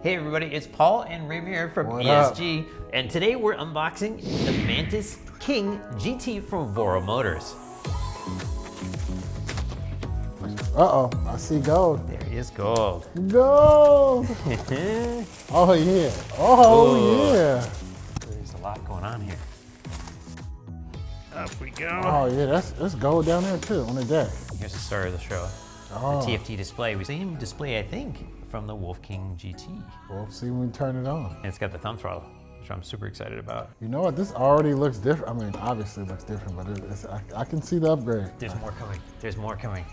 Hey everybody, it's Paul and Ramier from ESG, and today we're unboxing the Mantis King GT from Voro Motors. Uh-oh, I see gold. There is gold. Gold! Oh yeah, oh yeah. There's a lot going on here. Up we go. Oh yeah, that's gold down there too, on the deck. Here's the star of the show. Oh. The TFT display. We same display, I think, from the Wolf King GT. We'll see when we turn it on. And it's got the thumb throttle, which I'm super excited about. You know what, this already looks different. I mean, obviously it looks different, but I can see the upgrade. There's more coming, there's more coming.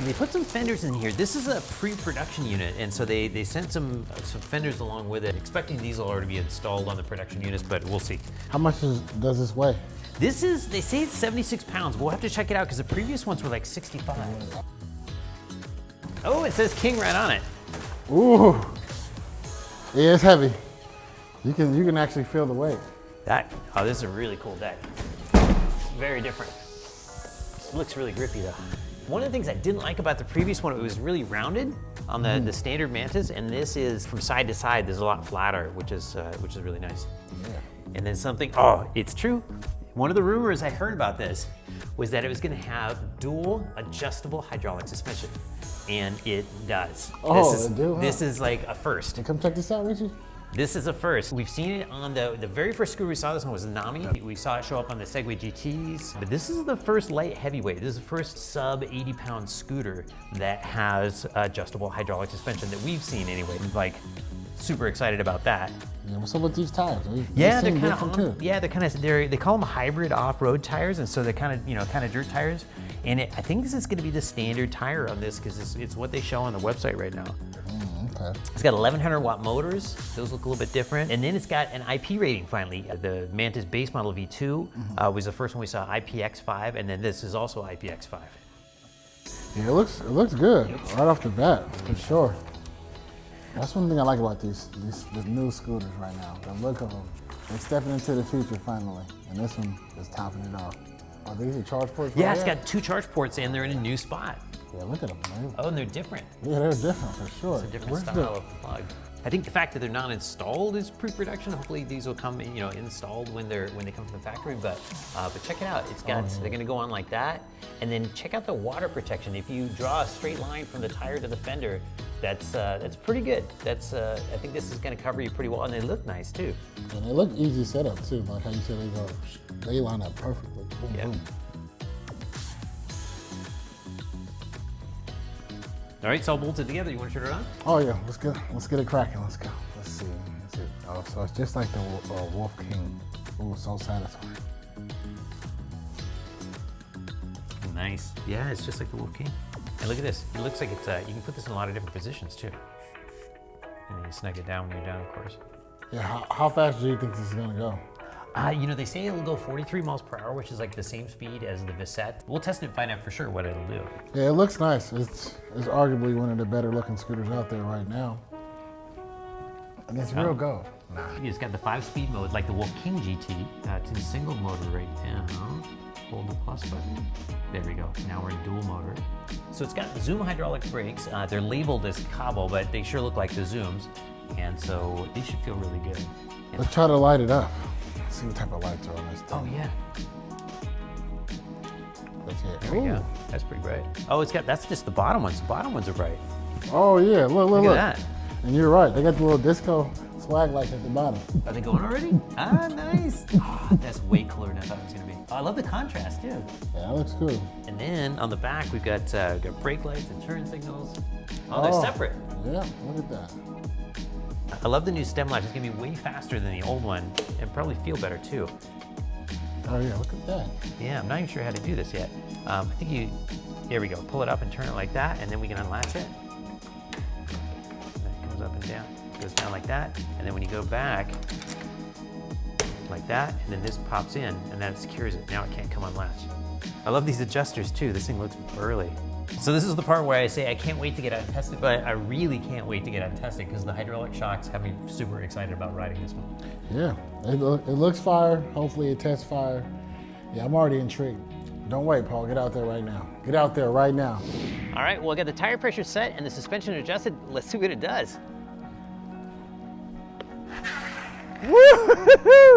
They put some fenders in here. This is a pre-production unit, and so they sent some fenders along with it. Expecting these will already be installed on the production units, but we'll see. How much does this weigh? This is, they say it's 76 pounds. We'll have to check it out because the previous ones were like 65. Oh, it says King right on it. Ooh, yeah, it's heavy. You can actually feel the weight. Oh, this is a really cool deck. Very different. It looks really grippy though. One of the things I didn't like about the previous one, it was really rounded on the standard Mantis, and this is from side to side. There's a lot flatter, which is really nice. Yeah. And then something, oh, it's true. One of the rumors I heard about this was that it was going to have dual adjustable hydraulic suspension, and it does. Oh, this is like a first. Come check this out, Richie. This is a first. We've seen it on the very first scooter we saw this one was Nami. We saw it show up on the Segway GTs, but this is the first light heavyweight. This is the first sub 80-pound scooter that has adjustable hydraulic suspension that we've seen anyway. Like, super excited about that. Yeah, what's up with these tires? Yeah, they're kind of they call them hybrid off-road tires, and so they're kind of dirt tires. And I think this is going to be the standard tire on this because it's what they show on the website right now. Okay. It's got 1100 watt motors. Those look a little bit different. And then it's got an IP rating finally. The Mantis base model V2 was the first one we saw, IPX5, and then this is also IPX5. Yeah, it looks good right off the bat, for sure. That's one thing I like about these new scooters right now. The look of them. They're stepping into the future finally, and this one is topping it off. Are these the charge ports? Yeah, it's got 2 charge ports and they're in a new spot. Yeah, look at them, man. Oh, and they're different. Yeah, they're different for sure. It's a different style of plug. I think the fact that they're not installed is pre-production. Hopefully these will come, installed when they come from the factory. But check it out. It's got they're going to go on like that, and then check out the water protection. If you draw a straight line from the tire to the fender, that's pretty good. I think this is going to cover you pretty well, and they look nice too. And they look easy setup too, like how you said they line up perfectly. Boom, boom. All right, it's all bolted together. You want to turn it on? Oh yeah, let's get it cracking. Let's go. Let's see. Oh, so it's just like the Wolf King. Ooh, so satisfying. Nice. Yeah, it's just like the Wolf King. And look at this. It looks like it's. You can put this in a lot of different positions too. And then you snug it down when you're down, of course. Yeah. How fast do you think this is gonna go? They say it'll go 43 miles per hour, which is like the same speed as the Visette. We'll test it and find out for sure what it'll do. Yeah, it looks nice. It's arguably one of the better looking scooters out there right now. And it's real gold. It's got the 5-speed mode, like the Wolf King GT. It's in single motor right now. Hold the plus button. There we go. Now we're in dual motor. So it's got Zoom hydraulic brakes. They're labeled as Kaabo, but they sure look like the Zooms. And so they should feel really good. Let's try to light it up. See what type of lights are on this thing. Oh yeah. There we go. That's pretty bright. Oh, that's just the bottom ones. The bottom ones are bright. Oh yeah, look. At that. And you're right, they got the little disco swag lights at the bottom. Are they going already? Nice. That's way cooler than I thought it was gonna be. Oh, I love the contrast too. Yeah, that looks cool. And then on the back, we've got brake lights and turn signals. Oh, they're separate. Yeah, look at that. I love the new stem latch. It's gonna be way faster than the old one and probably feel better too. Oh yeah, look at that. Yeah, I'm not even sure how to do this yet. I think here we go. Pull it up and turn it like that, and then we can unlatch it. And it goes up and down. It goes down like that, and then when you go back, like that, and then this pops in, and then it secures it. Now it can't come unlatched. I love these adjusters too. This thing looks burly. So this is the part where I say I can't wait to get untested, but I really can't wait to get untested because the hydraulic shocks have me super excited about riding this one. Yeah, it looks fire. Hopefully it tests fire. Yeah, I'm already intrigued. Don't wait, Paul. Get out there right now. Get out there right now. All right, well, I got the tire pressure set and the suspension adjusted. Let's see what it does. Woo!